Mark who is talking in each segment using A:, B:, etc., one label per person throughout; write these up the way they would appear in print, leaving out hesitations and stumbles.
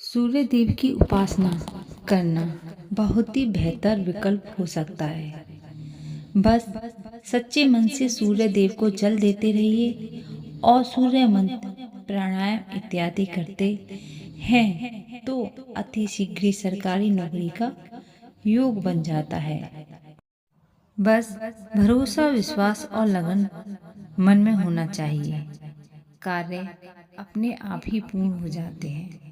A: सूर्य देव की उपासना करना बहुत ही बेहतर विकल्प हो सकता है। बस सच्चे मन से सूर्य देव को जल देते रहिए और सूर्य मंत्र, प्राणायाम इत्यादि करते हैं तो अति शीघ्र ही सरकारी नौकरी का योग बन जाता है। बस भरोसा, विश्वास और लगन मन में होना चाहिए। कार्य अपने आप ही पूर्ण हो जाते हैं।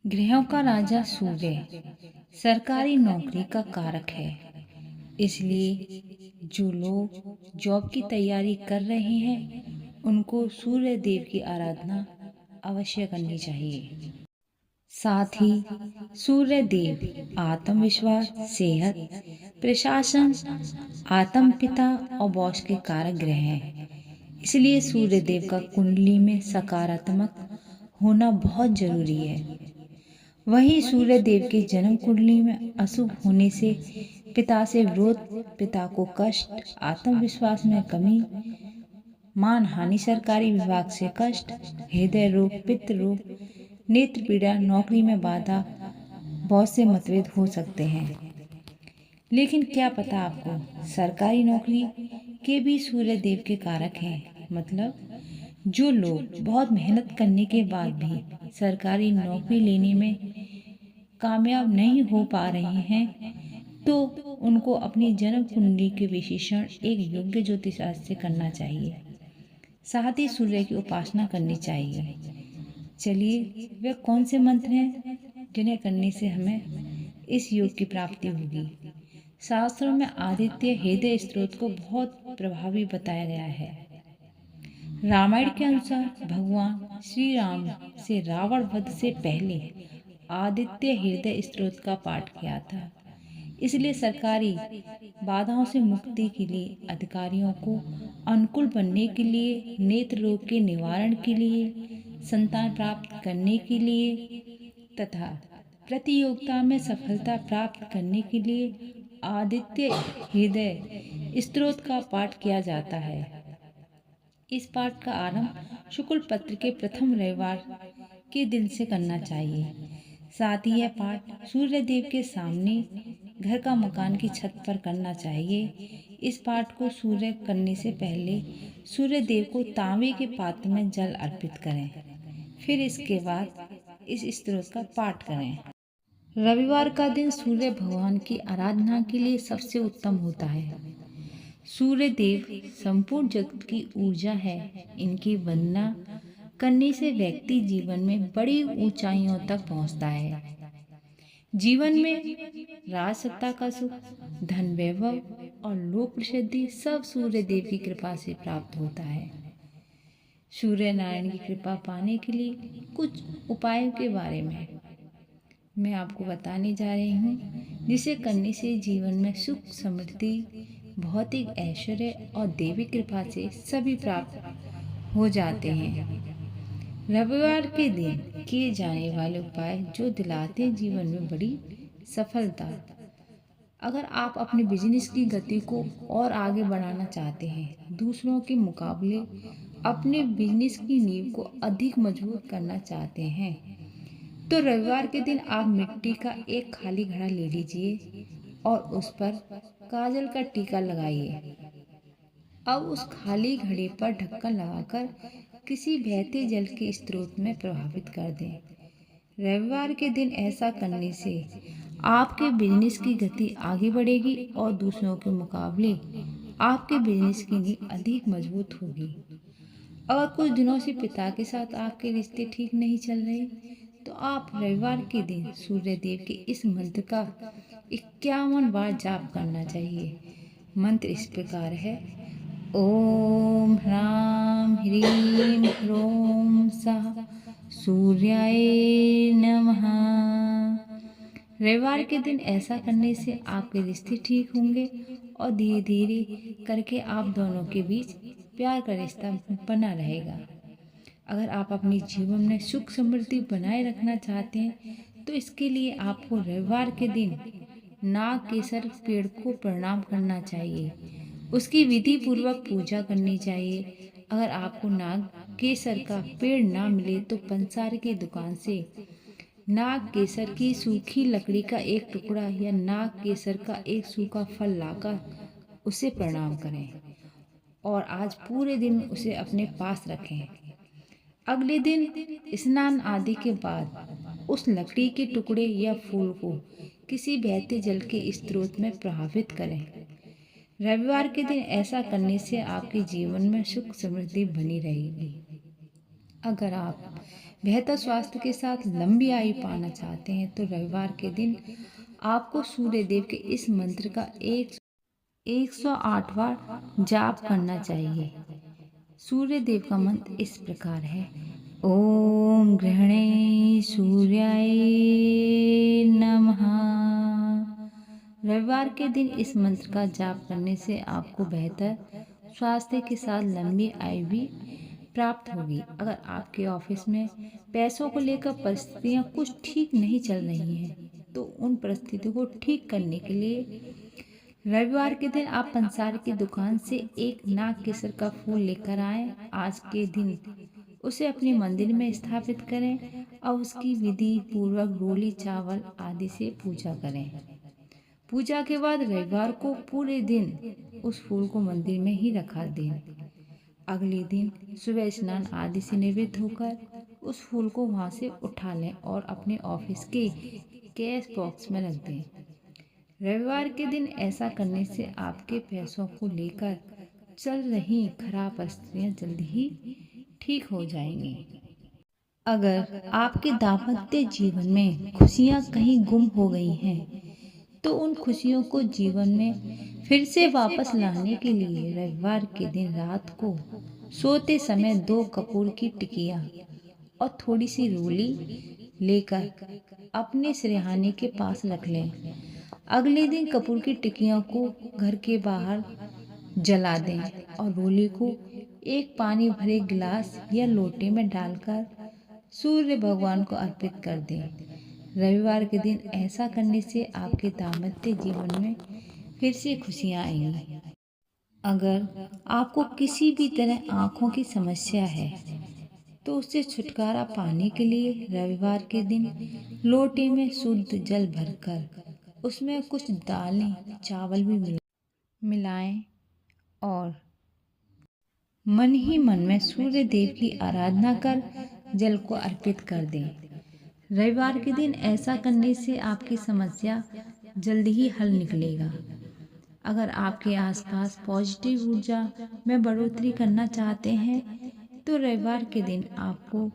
A: ग्रहों का राजा सूर्य सरकारी नौकरी का कारक है, इसलिए जो लोग जॉब की तैयारी कर रहे हैं उनको सूर्य देव की आराधना अवश्य करनी चाहिए। साथ ही सूर्य देव आत्मविश्वास, सेहत, प्रशासन, आत्म पिता और बॉस के कारक ग्रह हैं। इसलिए सूर्य देव का कुंडली में सकारात्मक होना बहुत जरूरी है। वहीं सूर्य देव के जन्म कुंडली में अशुभ होने से पिता से विरोध, पिता को कष्ट, आत्मविश्वास में कमी, मानहानि, सरकारी विभाग से कष्ट, हृदय रोग, पित्त रोग, नेत्र पीड़ा, नौकरी में बाधा, बहुत से मतभेद हो सकते हैं। लेकिन क्या पता आपको सरकारी नौकरी के भी सूर्य देव के कारक हैं। मतलब जो लोग बहुत मेहनत करने के बाद भी सरकारी नौकरी लेने में कामयाब नहीं हो पा रहे हैं तो उनको अपनी जन्म कुंडली के विश्लेषण एक योग्य ज्योतिषशास्त्र से करना चाहिए। साथ ही सूर्य की उपासना करनी चाहिए। चलिए, वे कौन से मंत्र हैं जिन्हें करने से हमें इस योग की प्राप्ति होगी। शास्त्रों में आदित्य हृदय स्तोत्र को बहुत प्रभावी बताया गया है। रामायण के अनुसार भगवान श्री राम से रावण वध से पहले आदित्य हृदय स्तोत्र का पाठ किया था। इसलिए सरकारी बाधाओं से मुक्ति के लिए, अधिकारियों को अनुकूल बनने के लिए, नेत्र रोग के निवारण के लिए, संतान प्राप्त करने के लिए तथा प्रतियोगिता में सफलता प्राप्त करने के लिए आदित्य हृदय स्तोत्र का पाठ किया जाता है। इस पाठ का आरंभ शुक्ल पत्र के प्रथम रविवार के दिन से करना चाहिए। साथ ही यह पाठ सूर्य देव के सामने घर का मकान की छत पर करना चाहिए। इस पाठ को सूर्य करने से पहले सूर्य देव को तांबे के पात्र में जल अर्पित करें, फिर इसके बाद इस स्तोत्र का पाठ करें। रविवार का दिन सूर्य भगवान की आराधना के लिए सबसे उत्तम होता है। सूर्य देव संपूर्ण जगत की ऊर्जा है। इनकी वंदना करने से व्यक्ति जीवन में बड़ी ऊंचाइयों तक पहुंचता है। जीवन में राज सत्ता का सुख, धन वैभव और लोक प्रसिद्धि सब सूर्य देव की कृपा से प्राप्त होता है। सूर्य नारायण की कृपा पाने के लिए कुछ उपायों के बारे में मैं आपको बताने जा रही हूँ, जिसे करने से जीवन में सुख, समृद्धि, भौतिक ऐश्वर्य और देवी कृपा से सभी प्राप्त हो जाते हैं। रविवार के दिन किए जाने वाले उपाय जो दिलाते हैं जीवन में बड़ी सफलता। अगर आप अपने बिजनेस की गति को और आगे बढ़ाना चाहते हैं, दूसरों के मुकाबले अपने बिजनेस की नींव को अधिक मजबूत करना चाहते हैं, तो रविवार के दिन आप मिट्टी का एक खाली घड़ा ले लीजिए और उस पर काजल का टीका लगाइए। अब उस खाली घड़े पर ढक्कन लगाकर किसी बहते जल के स्रोत में प्रभावित कर दें। रविवार के दिन ऐसा करने से आपके बिजनेस की गति आगे बढ़ेगी और दूसरों के मुकाबले आपके बिजनेस की नींव अधिक मजबूत होगी। अगर कुछ दिनों से पिता के साथ आपके रिश्ते ठीक नहीं चल रहे तो आप रविवार के दिन सूर्य देव के इस मंत्र का 51 बार जाप करना चाहिए। मंत्र इस प्रकार है: ओम ह्रां ह्रीं ह्रों सः सूर्याय नमः। रविवार के दिन ऐसा करने से आपके रिश्ते ठीक होंगे और धीरे धीरे करके आप दोनों के बीच प्यार का रिश्ता बना रहेगा। अगर आप अपने जीवन में सुख समृद्धि बनाए रखना चाहते हैं तो इसके लिए आपको रविवार के दिन नाग केसर पेड़ को प्रणाम करना चाहिए, उसकी विधि पूर्वक पूजा करनी चाहिए। अगर आपको नाग केसर का पेड़ ना मिले तो पंसार की दुकान से नाग केसर की सूखी लकड़ी का एक टुकड़ा या नाग केसर का एक सूखा फल लाकर उसे प्रणाम करें और आज पूरे दिन उसे अपने पास रखें। अगले दिन स्नान आदि के बाद उस लकड़ी के टुकड़े या फूल को किसी बहते जल के स्रोत में प्रवाहित करें। रविवार के दिन ऐसा करने से आपके जीवन में सुख समृद्धि बनी रहेगी। अगर आप बेहतर स्वास्थ्य के साथ लंबी आयु पाना चाहते हैं तो रविवार के दिन आपको सूर्य देव के इस मंत्र का 108 बार जाप करना चाहिए। सूर्य देव का मंत्र इस प्रकार है। ओम ग्रहणे सूर्याय नमः। रविवार के दिन इस मंत्र का जाप करने से आपको बेहतर स्वास्थ्य के साथ लंबी आयु भी प्राप्त होगी। अगर आपके ऑफिस में पैसों को लेकर परिस्थितियां कुछ ठीक नहीं चल रही हैं तो उन परिस्थितियों को ठीक करने के लिए रविवार के दिन आप पंसार की दुकान से एक नाग केसर का फूल लेकर आएं। आज के दिन उसे अपने मंदिर में स्थापित करें और उसकी विधि पूर्वक रोली चावल आदि से पूजा करें। पूजा के बाद रविवार को पूरे दिन उस फूल को मंदिर में ही रखा दें। अगले दिन सुबह स्नान आदि से निवृत्त होकर उस फूल को वहां से उठा लें और अपने ऑफिस के कैश बॉक्स में रख दें। रविवार के दिन ऐसा करने से आपके पैसों को लेकर चल रही खराब परिस्थितियां जल्दी ही ठीक हो जाएंगी। अगर आपके दाम्पत्य जीवन में खुशियां कहीं गुम हो गई हैं तो उन खुशियों को जीवन में फिर से वापस लाने के लिए रविवार के दिन रात को सोते समय 2 कपूर की टिकिया और थोड़ी सी रोली लेकर अपने सिरहाने के पास रख लें। अगले दिन कपूर की टिकियों को घर के बाहर जला दें और रोली को एक पानी भरे गिलास या लोटे में डालकर सूर्य भगवान को अर्पित कर दें। रविवार के दिन ऐसा करने से आपके दाम्पत्य जीवन में फिर से खुशियां आएंगी। अगर आपको किसी भी तरह आँखों की समस्या है तो उससे छुटकारा पाने के लिए रविवार के दिन लोटे में शुद्ध जल भरकर उसमें कुछ दालें चावल भी मिलाएं और मन ही मन में सूर्य देव की आराधना कर जल को अर्पित कर दें। रविवार के दिन ऐसा करने से आपकी समस्या जल्दी ही हल निकलेगा। अगर आपके आसपास पॉजिटिव ऊर्जा में बढ़ोतरी करना चाहते हैं तो रविवार के दिन आपको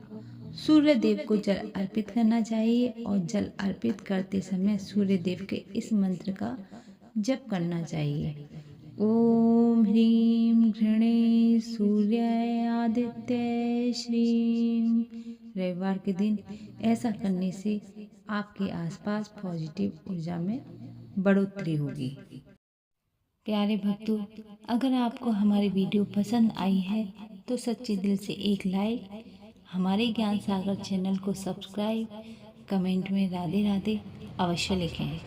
A: सूर्य देव को जल अर्पित करना चाहिए और जल अर्पित करते समय सूर्य देव के इस मंत्र का जप करना चाहिए। ओम ह्रीं घृणे सूर्याय आदित्य श्रीं। रविवार के दिन ऐसा करने से आपके आसपास पॉजिटिव ऊर्जा में बढ़ोतरी होगी। प्यारे भक्तों, अगर आपको हमारी वीडियो पसंद आई है तो सच्चे दिल से एक लाइक, हमारे ज्ञान सागर चैनल को सब्सक्राइब, कमेंट में राधे राधे अवश्य लिखें।